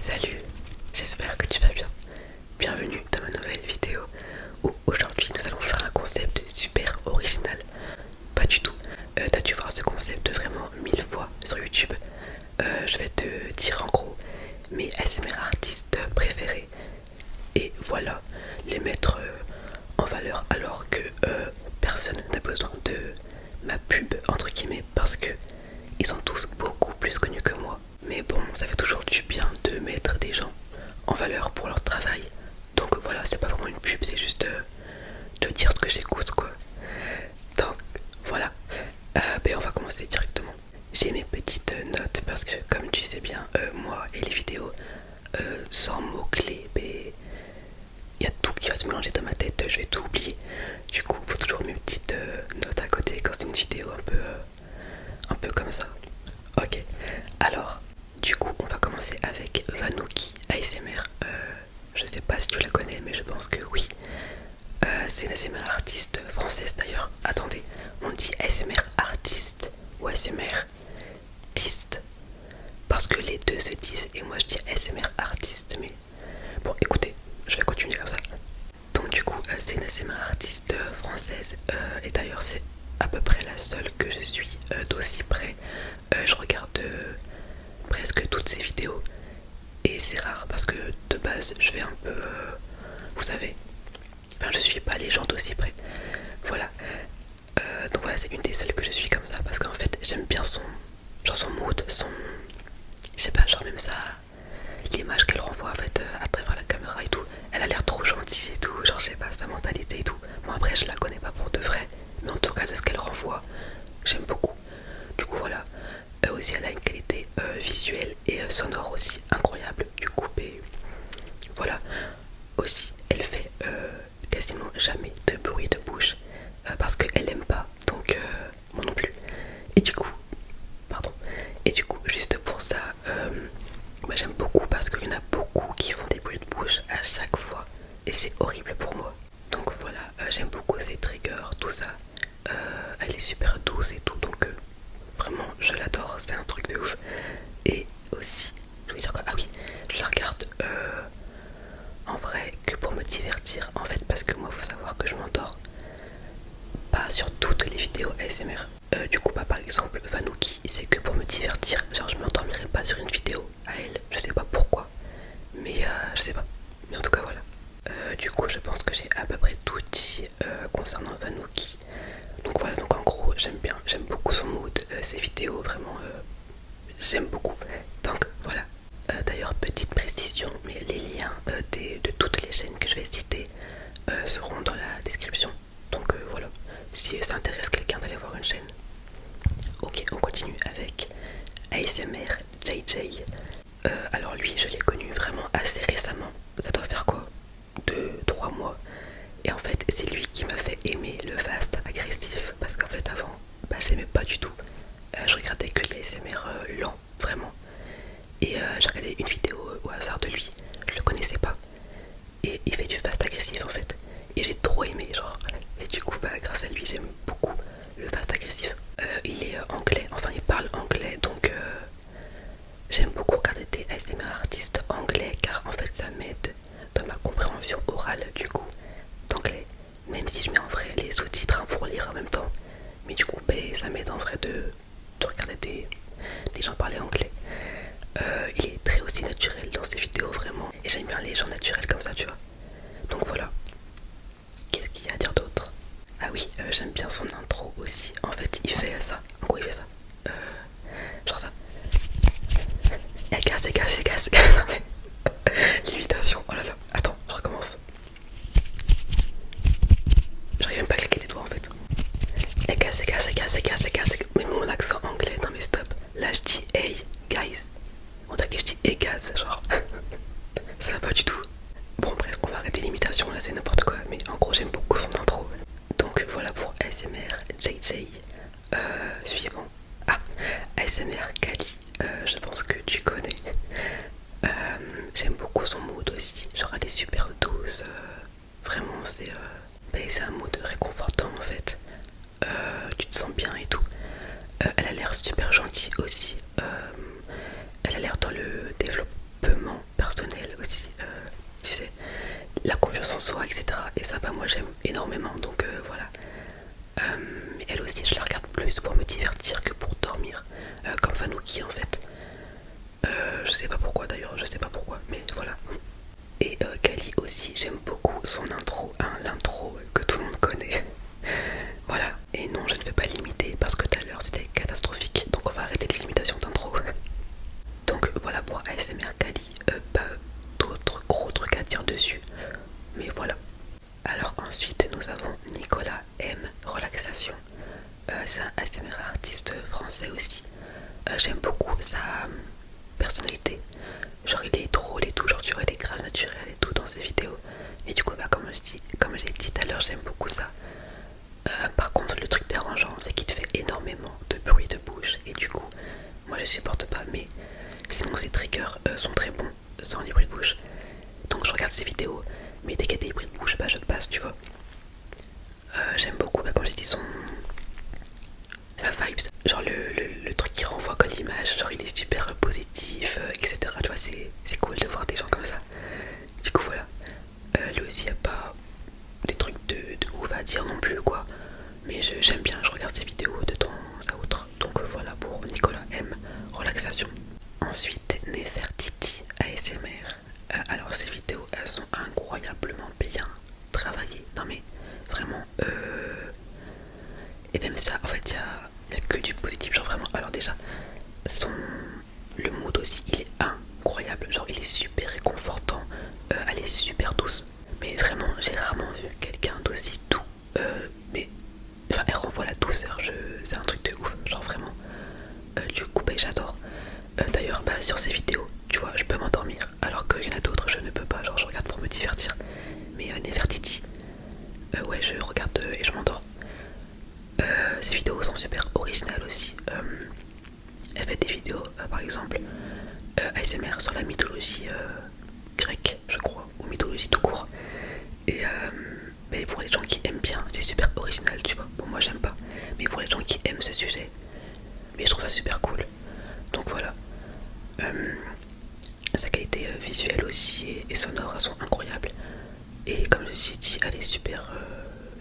Salut, j'espère que tu vas bien. Bienvenue dans ma nouvelle vidéo où aujourd'hui nous allons faire un concept super original. Pas du tout, t'as dû voir ce concept vraiment 1000 fois sur YouTube. Je vais te dire en gros mes ASMR artistes préférés et voilà, les mettre en valeur alors que personne n'a besoin de ma pub entre guillemets parce que ils sont tous beaucoup plus connus que moi. Mais bon, ça fait toujours du bien de mettre des gens en valeur pour leur travail. Donc voilà, c'est pas vraiment une pub, c'est juste de dire ce que j'écoute quoi. Donc voilà, on va commencer directement. J'ai mes petites notes parce que comme tu sais bien, moi et les vidéos sans mots-clés, il y a tout qui va se mélanger dans ma tête, je vais tout oublier. Du coup, il faut toujours mes petites notes à côté quand c'est une vidéo un peu comme ça. Ok, alors du coup on va commencer avec Vanouki ASMR. Je sais pas si tu la connais mais je pense que oui. C'est une ASMR artiste française d'ailleurs. Attendez, on dit ASMR artiste ou ASMR tiste parce que les deux se disent et moi je dis ASMR artiste. Mais bon écoutez, je vais continuer comme ça. Donc du coup c'est une ASMR artiste française et d'ailleurs c'est à peu près la seule que je suis d'aussi près. Je regarde presque toutes ses vidéos et c'est rare parce que de base je vais un peu vous savez, enfin je suis pas les gens d'aussi près, voilà. Donc voilà, c'est une des seules que je suis comme ça parce qu'en fait j'aime bien son mood, je sais pas, genre même ça, l'image qu'elle renvoie en fait à travers la caméra et tout, elle a l'air trop gentille et tout, genre je sais pas, sa mentalité et tout. Bon après je la connais pas pour de vrai, mais en tout cas de ce qu'elle renvoie j'aime beaucoup. Du coup voilà, aussi elle a une qualité visuelle et sonore aussi incroyable. Du coup voilà, aussi elle fait quasiment jamais de bruit de bouche parce qu'elle aime pas, donc moi non plus. Et du coup, pardon, et du coup juste pour ça, j'aime beaucoup parce qu'il y en a beaucoup qui font des bruits de bouche à chaque fois et c'est horrible pour moi. Donc voilà, j'aime beaucoup ses triggers, tout ça. Elle est super douce et tout, donc vraiment je l'adore, c'est un truc de ouf. Et aussi, je voulais dire quoi? Ah oui, je la regarde en vrai que pour me divertir en fait, parce que moi faut savoir que je m'endors pas sur toutes les vidéos ASMR. Du coup par exemple Vanouki c'est que pour me divertir, genre je m'endormirai pas sur une vidéo à elle, je sais pas pourquoi, mais je sais pas, mais en tout cas voilà. Du coup je pense que j'ai à peu près tout dit concernant Vanouki. Donc voilà, donc en gros j'aime beaucoup son mood, ses vidéos vraiment j'aime beaucoup. Donc voilà. D'ailleurs petite précision, mais les liens de toutes les chaînes que je vais citer seront dans la description. Donc voilà, si ça intéresse quelqu'un d'aller voir une chaîne. Ok, on continue avec ASMR JJ. Alors lui je l'ai connu vraiment assez récemment. Ça doit faire quoi, 2-3 mois. Et en fait c'est lui qui m'a fait aimer le fast agressif. Parce qu'en fait avant j'aimais pas du tout. Je regardais que les ASMR lents vraiment. Et j'ai regardé une vidéo au hasard de lui. Je le connaissais pas. Et il fait du fast agressif en fait. Et j'ai trop aimé genre. Et du coup grâce à lui j'aime beaucoup le fast agressif. Il est anglais, enfin il parle anglais donc j'aime beaucoup regarder des ASMR artistes anglais car en fait ça m'aide dans ma compréhension orale du coup d'anglais. Même si je mets en vrai les sous-titres pour lire en même temps. Mais du coup ça m'aide en vrai de regarder des gens parler anglais. Il est très aussi naturel dans ses vidéos vraiment. Et j'aime bien les gens naturels comme ça tu vois. Donc voilà. Qu'est-ce qu'il y a à dire d'autre? Ah oui, j'aime bien son intro aussi. En fait il fait ça. En gros il fait ça. Genre ça. Et casse. L'imitation, oh là là. Attends, je recommence. J'arrive même pas à claquer des doigts en fait. Et casse. Mais mon accent anglais, non mais stop. Là je dis hey guys. On dirait que je dis hey guys, genre. Ça va pas du tout. Bon bref, on va arrêter l'imitation là, c'est n'importe quoi. Mais en gros j'aime beaucoup son intro. Donc voilà pour ASMR JJ. Suivant. Ah, ASMR Kali. Je pense que tu connais. J'aime beaucoup son mood aussi. Genre elle est super douce. Vraiment c'est un mood réconfortant en fait. Tu te sens bien et tout. Elle a l'air super gentille aussi. Elle a l'air dans le développement soi, etc. Et ça, bah moi j'aime énormément, donc voilà. Mais elle aussi, je la regarde plus pour me divertir que pour dormir, comme Fanouki en fait. Je sais pas pourquoi d'ailleurs, je sais pas pourquoi, mais voilà. Et Kali aussi, j'aime beaucoup son intro, hein, l'intro que tout le monde connaît. Voilà, et non, je ne vais pas l'imiter parce que tout à l'heure c'était catastrophique, donc on va arrêter les imitations d'intro. Donc voilà pour ASMR Kali, pas d'autres gros trucs à dire dessus, mais voilà. Alors ensuite nous avons Nicolas M, relaxation. C'est un ASMR artiste français aussi. J'aime beaucoup sa personnalité. Genre il est drôle et tout, genre tu vois il est grave naturel et tout dans ses vidéos. Et du coup bah comme j'ai dit tout à l'heure, j'aime beaucoup ça. Par contre le truc dérangeant c'est qu'il fait énormément de bruit de bouche. Et du coup moi je supporte pas, mais sinon ses triggers sont très bons sans les bruits de bouche. Donc je regarde ses vidéos, mais dès qu'il y a des bruits de bouche bah je passe, tu vois. J'aime beaucoup bah, comme j'ai dit sa vibes, genre le truc qui renvoie comme l'image, genre il est super positif, etc. Tu vois, c'est cool de voir des gens comme ça. Du coup voilà, lui aussi il n'y a pas des trucs de ouf à dire non plus quoi, mais j'aime bien, je regarde ses vidéos de temps à autre. Donc voilà pour Nicolas M, relaxation. Ensuite Nefertiti ASMR. Alors ces vidéos elles sont incroyablement bien travaillées, non mais vraiment et même ça en fait il y a que du positif, genre vraiment. Alors déjà le mood aussi il est incroyable, genre il est super réconfortant, elle est super douce, mais vraiment j'ai rarement vu quelqu'un d'aussi doux, mais enfin elle renvoie la douceur, c'est un truc de ouf, genre vraiment. Du coup bah, j'adore. D'ailleurs bah, sur ces vidéos tu vois je peux m'endormir, alors qu'il y en a d'autres je ne peux pas, genre je regarde pour me divertir, mais Nefertiti ouais je regarde et je m'endors. Ces vidéos sont super originales aussi. Elle fait des vidéos par exemple ASMR sur la mythologie grecque je crois, ou mythologie tout court. Et mais pour les gens qui aiment bien c'est super original, tu vois. Bon moi j'aime pas, mais pour les gens qui aiment ce sujet, mais je trouve ça super cool. Donc voilà. Sa qualité visuelle aussi et sonore elles sont incroyables. Et comme j'ai dit elle est super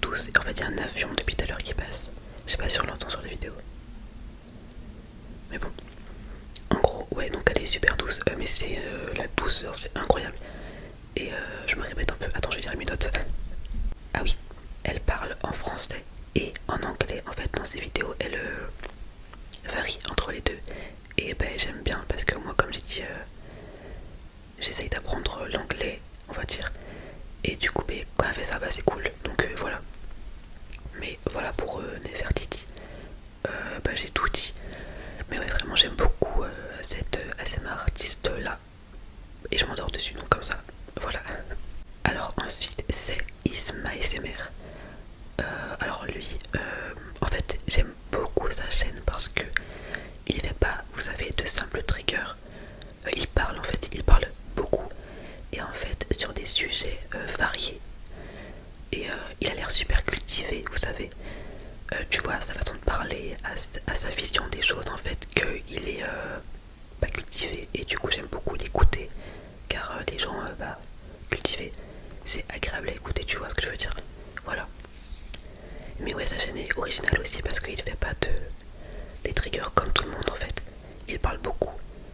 douce. En fait il y a un avion depuis tout à l'heure qui passe, je sais pas si on l'entend sur la vidéo, mais bon. En gros, ouais, donc elle est super douce, mais c'est la douceur, c'est incroyable. Et je me répète un peu, attends, je vais lire mes notes. Ah oui, elle parle en français et en anglais. En fait, dans ses vidéos, elle varie entre les deux. Et ben, j'aime bien parce que moi, comme j'ai dit, j'essaye d'apprendre l'anglais, on va dire. Et du coup, ben, quand elle fait ça, bah, c'est cool. Donc voilà. Mais voilà pour Nefertiti. Bah, j'ai tout dit. Mais ouais, vraiment, j'aime beaucoup cette ASMR artiste là. Et je m'endors dessus, donc comme ça, voilà. Alors ensuite, c'est Isma ASMR. Alors lui, en fait, j'aime beaucoup sa chaîne parce que il fait pas, vous savez, de simples triggers. Il parle, en fait, il parle beaucoup. Et en fait, sur des sujets variés. Et il a l'air super cultivé, vous savez. Tu vois, sa façon de parler, à sa vision des choses, en fait, qu'il est pas cultivé. Et du coup, j'aime beaucoup l'écouter. Car les gens bah, cultivés, c'est agréable à écouter, tu vois ce que je veux dire. Voilà. Mais ouais, sa chaîne est originale aussi parce qu'il fait pas des triggers comme tout le monde en fait. Il parle beaucoup.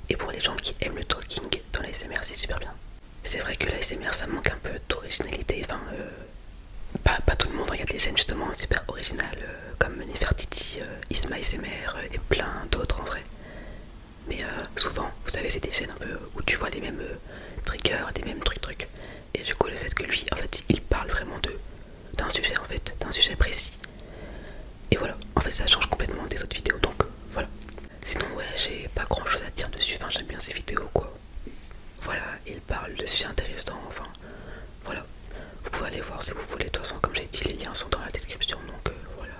Et pour les gens qui aiment le talking dans la SMR, c'est super bien. C'est vrai que la SMR ça manque un peu d'originalité. Enfin, pas tout le monde regarde les chaînes justement super originales comme Nefertiti, Isma SMR et plein d'autres en vrai. Mais souvent, vous savez, c'est des chaînes un peu où tu vois des mêmes triggers, des mêmes trucs. Et du coup, le fait que lui, en fait, il parle vraiment d'un sujet en fait, d'un sujet précis. Et voilà, en fait, ça change complètement des autres vidéos. Donc voilà. Sinon, ouais, j'ai pas grand chose à dire dessus. Enfin, j'aime bien ces vidéos quoi. Voilà, il parle de sujets intéressants. Enfin, voilà. Vous pouvez aller voir si vous voulez. De toute façon, comme j'ai dit, les liens sont dans la description. Donc voilà.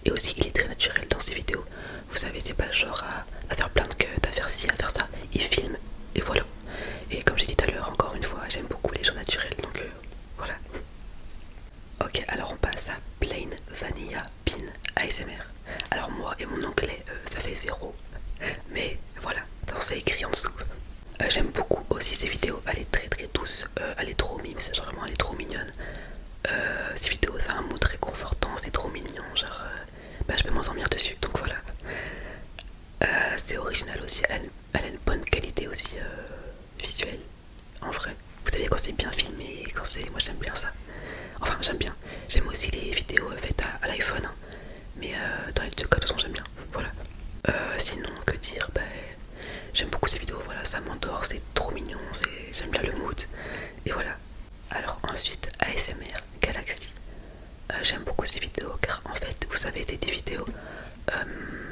Et aussi, il est très naturel dans ses vidéos. Vous savez, c'est pas le genre à faire plein de cuts, à faire ci, à faire ça. Il filme et voilà. Et comme j'ai dit tout à l'heure, encore une fois, j'aime beaucoup les gens naturels. Donc voilà. Ok, alors on passe à Plain Vanilla Bean ASMR. Alors moi et mon anglais, ça fait 0. Mais voilà, c'est écrit en dessous. J'aime beaucoup aussi ces vidéos. Elle est très très douce. Elle est trop mimes. Genre vraiment, elle est trop mignonne.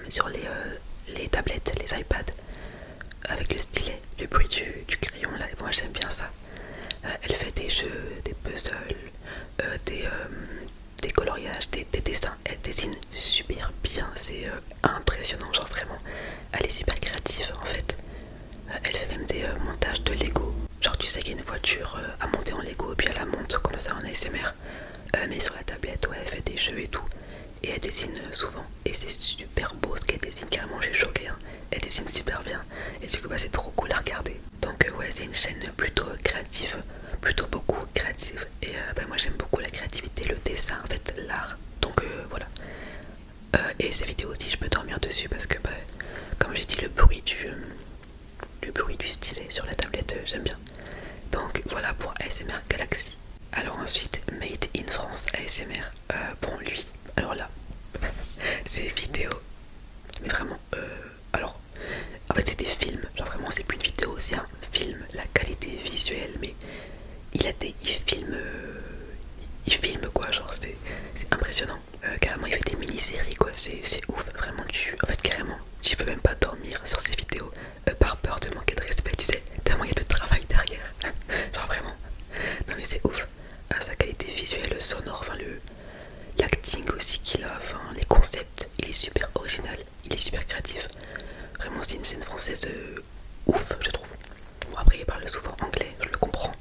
sur les tablettes, les iPads, avec le stylet, le bruit du crayon là, et moi j'aime bien ça. Elle fait des jeux, des puzzles, des coloriages, des dessins. Elle dessine super bien, c'est impressionnant, genre vraiment. Elle est super créative en fait. Elle fait même des montages de Lego. Genre tu sais qu'il y a une voiture à monter en Lego, puis elle la monte comme ça en ASMR. Mais sur la tablette, ouais, elle fait des jeux et tout. Et elle dessine souvent. Et c'est super beau ce qu'elle dessine, carrément, j'ai choqué. Hein. Elle dessine super bien. Et du coup, bah, c'est trop cool à regarder. Donc, ouais, c'est une chaîne plutôt créative. Plutôt beaucoup créative. Et bah, moi, j'aime beaucoup la créativité, le dessin, en fait, l'art. Donc, voilà. Et ces vidéos aussi, je peux dormir dessus parce que, bah, comme j'ai dit, le bruit du stylet sur la tablette, j'aime bien. Donc, voilà pour ASMR Galaxy. Alors ensuite, Made in France ASMR. Bon, lui, alors là, c'est vidéo. Mais vraiment, alors, en fait, c'est des films. Genre, vraiment, c'est plus une vidéo, c'est un film. La qualité visuelle, mais il filme quoi, genre, c'est impressionnant. Carrément, il fait des mini-séries, quoi, c'est ouf. Vraiment, en fait, carrément, tu peux même pas dormir sur ces vidéos par peur de manquer de respect, tu sais, tellement il y a de travail derrière. Genre, vraiment. Non, mais c'est ouf. Sa qualité visuelle, sonore, enfin, l'acting aussi qu'il a, enfin, les concepts, il est super original, il est super créatif. Vraiment, c'est une scène française ouf, je trouve. Bon, après, il parle souvent anglais, je le comprends.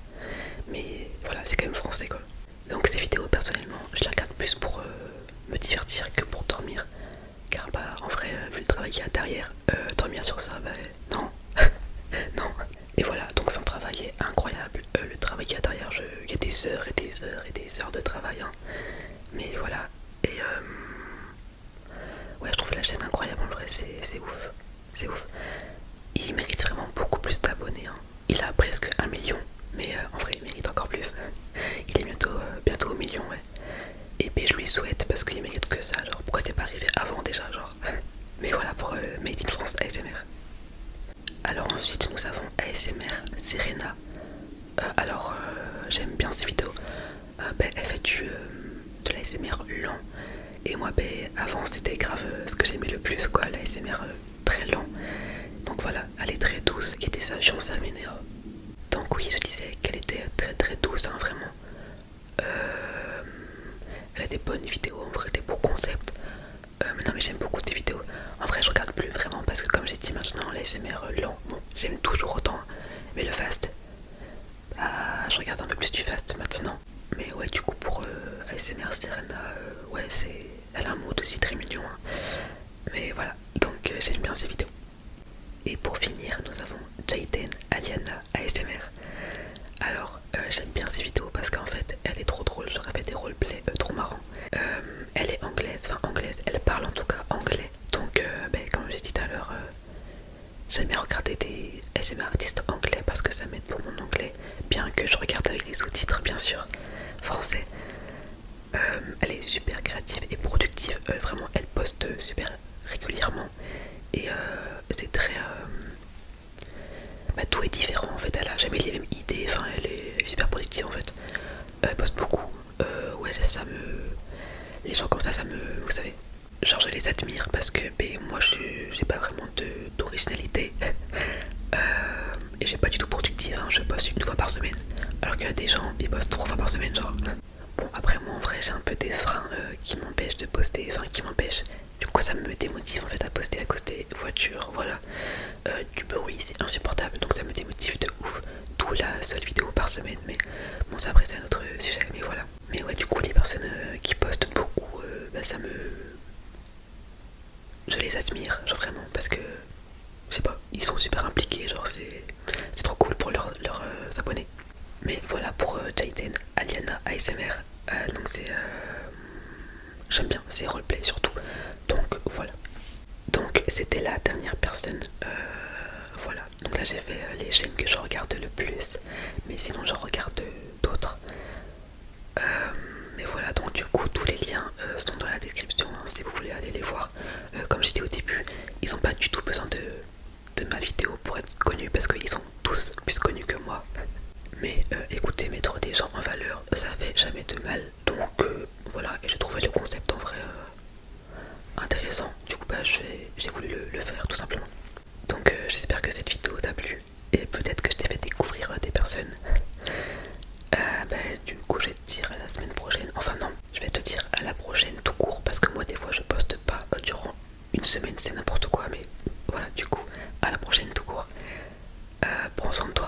Mais voilà, c'est quand même français, quoi. Donc, ces vidéos, personnellement, je les regarde plus pour me divertir que pour dormir. Car, bah, en vrai, vu le travail qu'il y a derrière, dormir sur ça, bah, non. Non. Et voilà, donc son travail est incroyable. Le travail qu'il y a derrière, il y a des heures et des heures et des heures de travail. Hein. Mais voilà. Et ouais, je trouve la chaîne incroyable en vrai, c'est ouf. C'est ouf. Il mérite vraiment beaucoup plus d'abonnés. Hein. Il a presque 1 million. Mais en vrai, il mérite encore plus. Il est bientôt au million, ouais. Et puis je lui souhaite parce qu'il mérite que ça. Genre, pourquoi t'es pas arrivé avant déjà, genre. Mais voilà pour Made in France ASMR. Alors ensuite nous avons ASMR Serena. Alors j'aime bien ces vidéos. Elle fait de l'ASMR lent. Et moi avant c'était grave ce que j'aimais le plus quoi, l'ASMR très lent. Donc voilà, elle est très douce. Il y a des avions, ça m'énerve. Donc oui, je disais qu'elle était très très douce, hein, vraiment. Elle a des bonnes vidéos, en vrai, des beaux concepts. Mais non mais j'aime beaucoup ces vidéos. En vrai je regarde plus vraiment parce que comme j'ai dit maintenant l'ASMR lent, bon j'aime toujours autant. Mais le fast, bah je regarde un peu plus du fast maintenant. Mais ouais du coup pour ASMR Serena, ouais elle a un mood aussi très mignon. Hein. Mais voilà, donc j'aime bien ces vidéos. Et pour finir nous avons Jayden Aliana ASMR. Alors j'aime bien ces vidéos parce qu'en fait elle est trop drôle, genre elle fait des roleplays trop marrants. Elle est anglaise, elle parle en tout cas anglais. Donc comme j'ai dit tout à l'heure, j'aime bien regarder des ASMR artistes anglais parce que ça m'aide pour mon anglais. Bien que je regarde avec les sous-titres bien sûr, français. Elle est super créative et productive, vraiment elle poste super régulièrement. Et c'est très... tout est différent en fait, elle a jamais les mêmes idées, enfin elle est super productive en fait. Elle poste beaucoup, ouais ça me... Les gens comme ça me... Vous savez, genre je les admire parce que moi j'ai pas vraiment d'originalité. Et j'ai pas du tout productive, hein. Je poste 1 fois par semaine. Alors qu'il y a des gens qui postent 3 fois par semaine genre. Bon après moi en vrai j'ai un peu des freins qui m'empêchent de poster, enfin qui m'empêchent. Du coup ça me démotive en fait à poster à cause des voitures, voilà. Du bruit c'est insupportable donc ça me démotive de ouf. D'où la seule vidéo par semaine, mais bon ça après c'est un autre sujet, mais voilà. Mais ouais du coup les personnes qui postent beaucoup, ça me... Je les admire, genre vraiment, parce que, je sais pas, ils sont super impliqués, genre c'est trop cool pour leurs abonnés. Mais voilà pour Jayden Aliana ASMR, donc c'est... J'aime bien, c'est roleplay surtout, donc voilà. Donc c'était la dernière personne, voilà. Donc là j'ai fait les chaînes que je regarde le plus, mais sinon je regarde d'autres. Mais voilà, donc du coup tous les liens sont dans la description hein, si vous voulez aller les voir. Comme j'ai dit au début, ils n'ont pas du tout besoin de ma vidéo pour être connus parce qu'ils sont tous plus connus que moi. Mais écoutez, mettre des gens en valeur, ça fait jamais de mal. Donc voilà, et j'ai trouvé le concept en vrai intéressant. Du coup je j'ai voulu le faire tout simplement. Donc j'espère que cette vidéo t'a plu et peut-être que je t'ai fait découvrir des personnes. Du coup je vais te dire à la semaine prochaine, enfin non, je vais te dire à la prochaine tout court parce que moi des fois je poste pas durant une semaine, c'est n'importe quoi, mais voilà, du coup à la prochaine tout court. Prends soin de toi